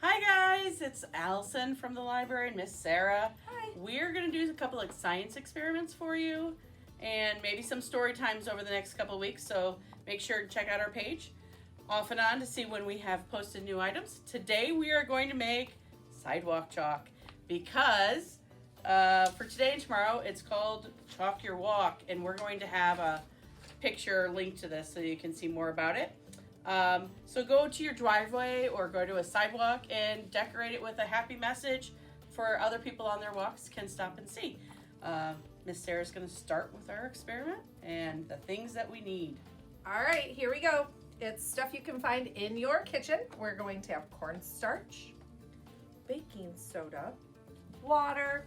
Hi guys, it's Allison from the library and Miss Sarah. Hi. We're going to do a couple of science experiments for you and maybe some story times over the next couple of weeks, so make sure to check out our page off and on to see when we have posted new items. Today we are going to make sidewalk chalk because for today and tomorrow it's called Chalk Your Walk, and we're going to have a picture linked to this so you can see more about it. So go to your driveway or go to a sidewalk and decorate it with a happy message for other people on their walks can stop and see. Miss Sarah's going to start with our experiment and the things that we need. All right, here we go. It's stuff you can find in your kitchen. We're going to have cornstarch, baking soda, water,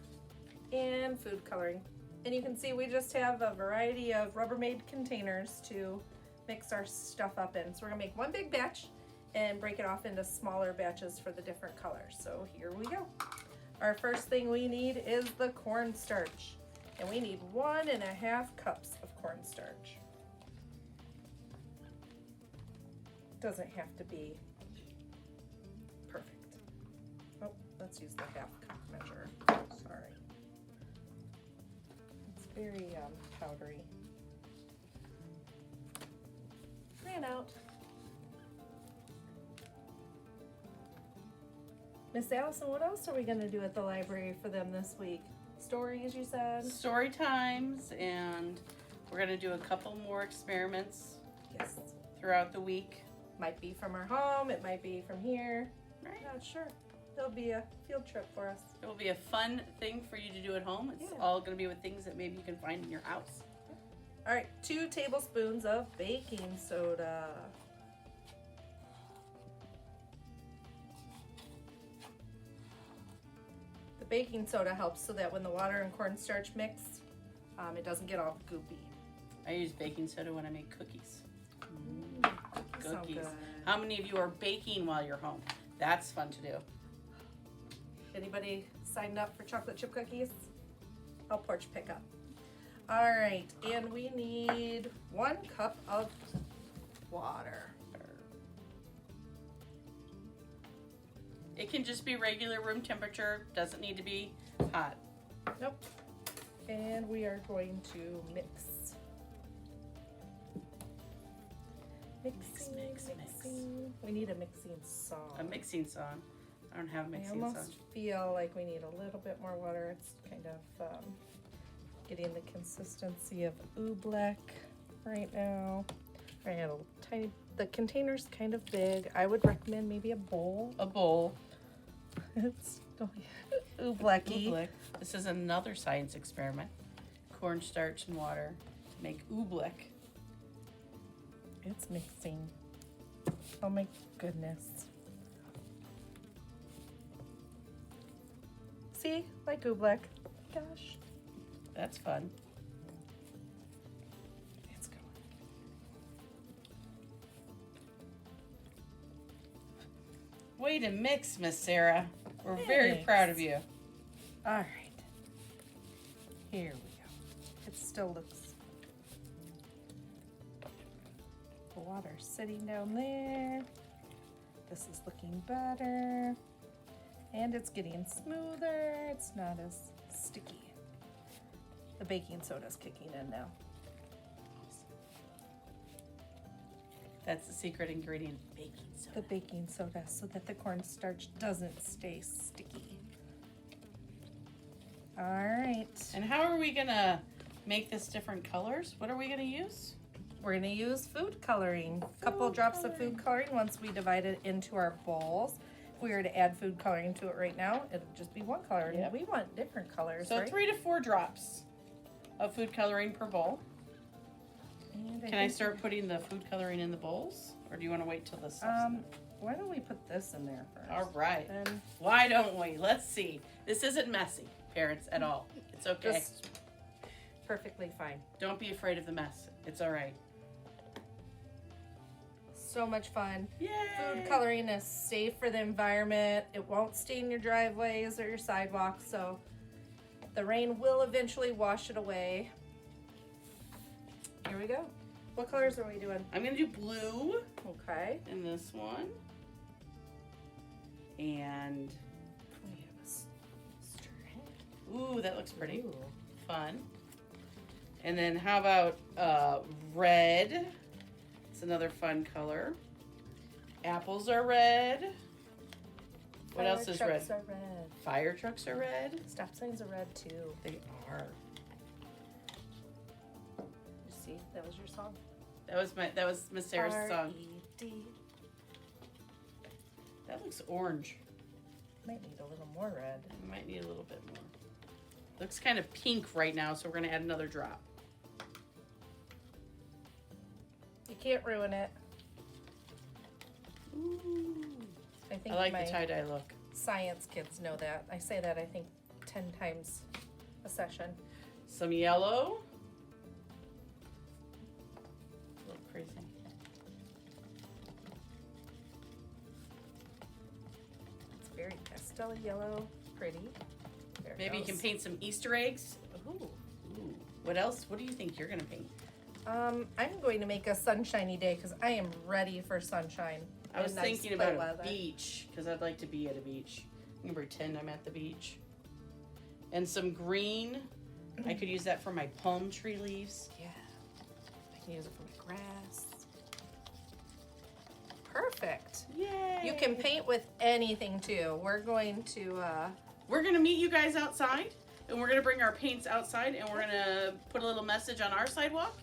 and food coloring. And you can see we just have a variety of Rubbermaid containers to mix our stuff up in. So we're gonna make one big batch and break it off into smaller batches for the different colors. So here we go. Our first thing we need is the cornstarch. And we need 1.5 cups of cornstarch. Doesn't have to be perfect. Oh, let's use the 1/2 cup measure. Sorry. It's very powdery. Ran out. Miss Allison, what else are we going to do at the library for them this week? Stories, you said? Story times, and we're going to do a couple more experiments Yes. throughout the week. Might be from our home, it might be from here. Right. Not sure. It'll be a field trip for us. It will be a fun thing for you to do at home. It's all going to be with things that maybe you can find in your house. All right, 2 tablespoons of baking soda. The baking soda helps so that when the water and cornstarch mix, it doesn't get all goopy. I use baking soda when I make cookies. Cookies sound Cookies. good. How many of you are baking while you're home? That's fun to do. Anybody signed up for chocolate chip cookies? I'll porch pick up. All right, and we need 1 cup of water. It can just be regular room temperature. Doesn't need to be hot. Nope. And we are going to mix. Mix. We need a mixing song. A mixing song. I don't have a I mixing almost song. feel like we need a little bit more water. It's kind of getting the consistency of oobleck right now. I had a tiny, the container's kind of big. I would recommend maybe a bowl. A bowl. It's ooblecky. Oobleck. This is another science experiment. Cornstarch and water to make oobleck. It's mixing. Oh my goodness. See, like oobleck. Gosh. That's fun. It's going. Way to mix, Miss Sarah. We're very Thanks. proud of you. All right. Here we go. It still looks. The water's sitting down there. This is looking better. And it's getting smoother. It's not as sticky. The baking soda's kicking in now. That's the secret ingredient, baking soda. The baking soda so that the cornstarch doesn't stay sticky. All right. And how are we gonna make this different colors? What are we gonna use? We're gonna use food coloring. A couple drops of food coloring once we divide it into our bowls. If we were to add food coloring to it right now, it'd just be one color. Yep. We want different colors, So right? 3 to 4 drops of food coloring per bowl. And Can I think- start putting the food coloring in the bowls? Or do you want to wait till this stuff's in? Why don't we put this in there first? All right. And Why don't we? Let's see. This isn't messy, parents, at all. It's okay. just perfectly fine. Don't be afraid of the mess. It's all right. So much fun. Yay! Food coloring is safe for the environment. It won't stain your driveways or your sidewalks, so the rain will eventually wash it away. Here we go. What colors are we doing? I'm going to do blue Okay. in this one. And We have a string. ooh, that looks pretty. Ooh. Fun. And then how about red? It's another fun color. Apples are red. What Fire else is red? trucks are red. Fire trucks are red. Stop signs are red too. They are. You see, that was your song. That was Miss Sarah's song. R-E-D. That looks orange. Might need a little more red. I might need a little bit more. Looks kind of pink right now, so we're gonna add another drop. You can't ruin it. Ooh. I think I like my the tie-dye look. science kids know that. I say that I think 10 times a session. Some yellow. A little crazy. It's very pastel yellow, pretty. There it Maybe you goes. can paint some Easter eggs. Ooh. Ooh. What else? What do you think you're gonna paint? I'm going to make a sunshiny day because I am ready for sunshine. I was and nice thinking about weather. a beach because I'd like to be at a beach. I'm gonna pretend I'm at the beach. And some green. I could use that for my palm tree leaves. Yeah. I can use it for my grass. Perfect. Yay! You can paint with anything too. We're going to We're gonna meet you guys outside, and we're gonna bring our paints outside, and we're gonna put a little message on our sidewalk,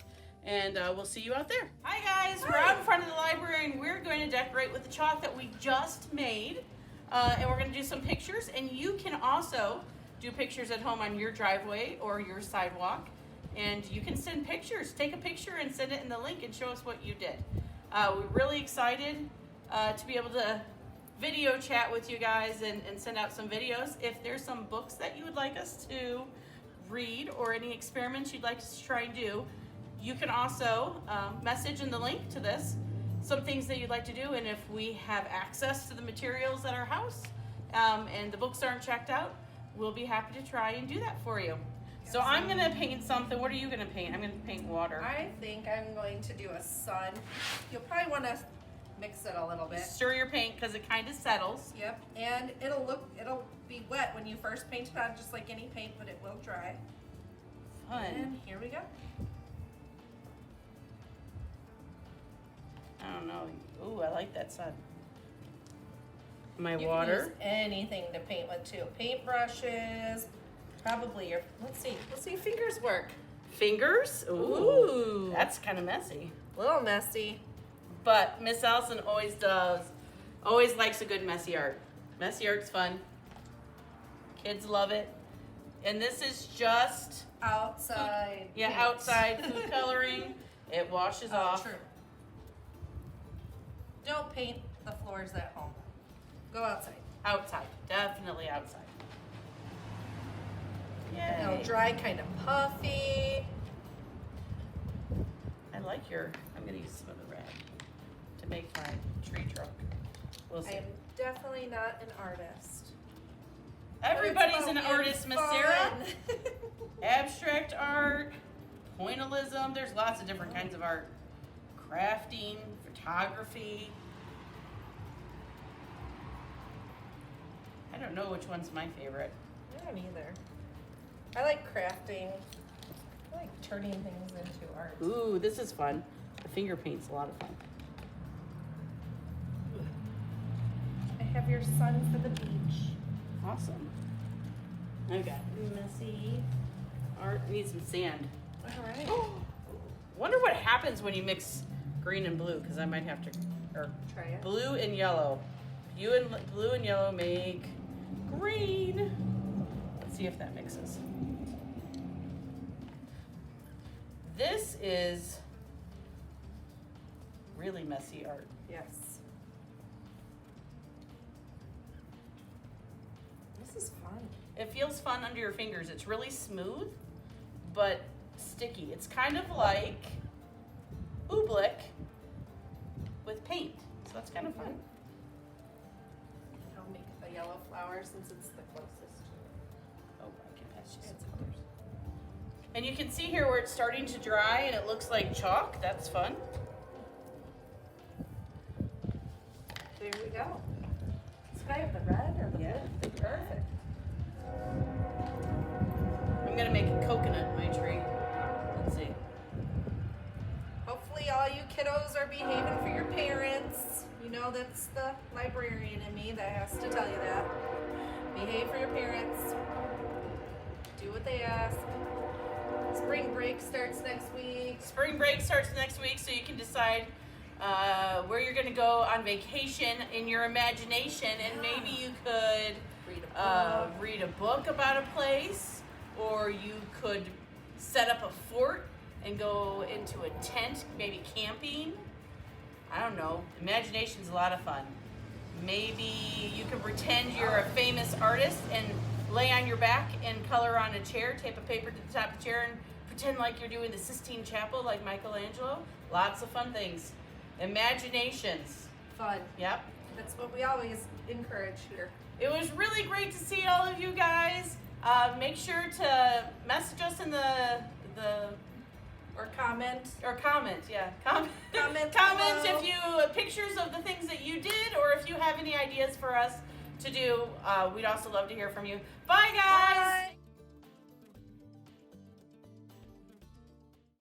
and we'll see you out there. Hi guys, we're out in front of the library, and we're going to decorate with the chalk that we just made, and we're gonna do some pictures, and you can also do pictures at home on your driveway or your sidewalk, and you can send pictures. Take a picture and send it in the link and show us what you did. We're really excited to be able to video chat with you guys and send out some videos. If there's some books that you would like us to read or any experiments you'd like us to try and do, you can also message in the link to this some things that you'd like to do, and if we have access to the materials at our house and the books aren't checked out, we'll be happy to try and do that for you. So I'm gonna paint something. What are you gonna paint? I'm gonna paint water. I think I'm going to do a sun. You'll probably want to mix it a little bit. Stir your paint because it kind of settles. Yep, and it'll be wet when you first paint it on, just like any paint, but it will dry. Fun. And here we go. I don't know. Ooh, I like that sun. My You water. can use anything to paint with too. Paintbrushes, probably your. Let's see if fingers work. Fingers? Ooh. That's kind of messy. A little messy. But Miss Allison always likes a good messy art. Messy art's fun. Kids love it. And this is just Outside. yeah, paint. outside food coloring. It washes off. True. Don't paint the floors at home. Go outside. Outside. Definitely outside. And it'll Yay. dry kind of puffy. I like I'm gonna use some of the red to make my tree truck. We'll I see. am definitely not an artist. Everybody's But an it's about artist, Miss being Sarah. fun. Abstract art, pointillism, there's lots of different kinds of art. Crafting, photography. I don't know which one's my favorite. I don't either. I like crafting. I like turning things into art. Ooh, this is fun. The finger paint's a lot of fun. I have your sun for the beach. Awesome. I've got messy art. I need some sand. All right. Wonder what happens when you mix green and blue, because I might have to, or Try it. blue and yellow. Blue and yellow make green. Let's see if that mixes. This is really messy art. Yes. This is fun. It feels fun under your fingers. It's really smooth, but sticky. It's kind of like oobleck with paint. So that's kind of fun. I'll make the yellow flower since it's the closest. Oh, I can pass you some colors. And you can see here where it's starting to dry and it looks like chalk. That's fun. There we go. It's Can I have the red or the Yeah. blue? Perfect. I'm gonna make a coconut in my tree. Let's see. Hopefully all you kiddos are behaving for your parents. You know that's the librarian in me that has to tell you that. Behave for your parents. Do what they ask. Spring break starts next week. Spring break starts next week, so you can decide where you're gonna go on vacation in your imagination, and maybe you could read a book about a place, or you could set up a fort and go into a tent, maybe camping. I don't know. Imagination's a lot of fun. Maybe you can pretend you're a famous artist and lay on your back and color on a chair, tape a paper to the top of the chair, and pretend like you're doing the Sistine Chapel like Michelangelo. Lots of fun things. Imaginations. Fun. Yep. That's what we always encourage here. It was really great to see all of you guys. Make sure to message us in the Or comment. yeah. Comment Below. if you pictures of the things that you did, or if you have any ideas for us to do. We'd also love to hear from you. Bye guys. Bye.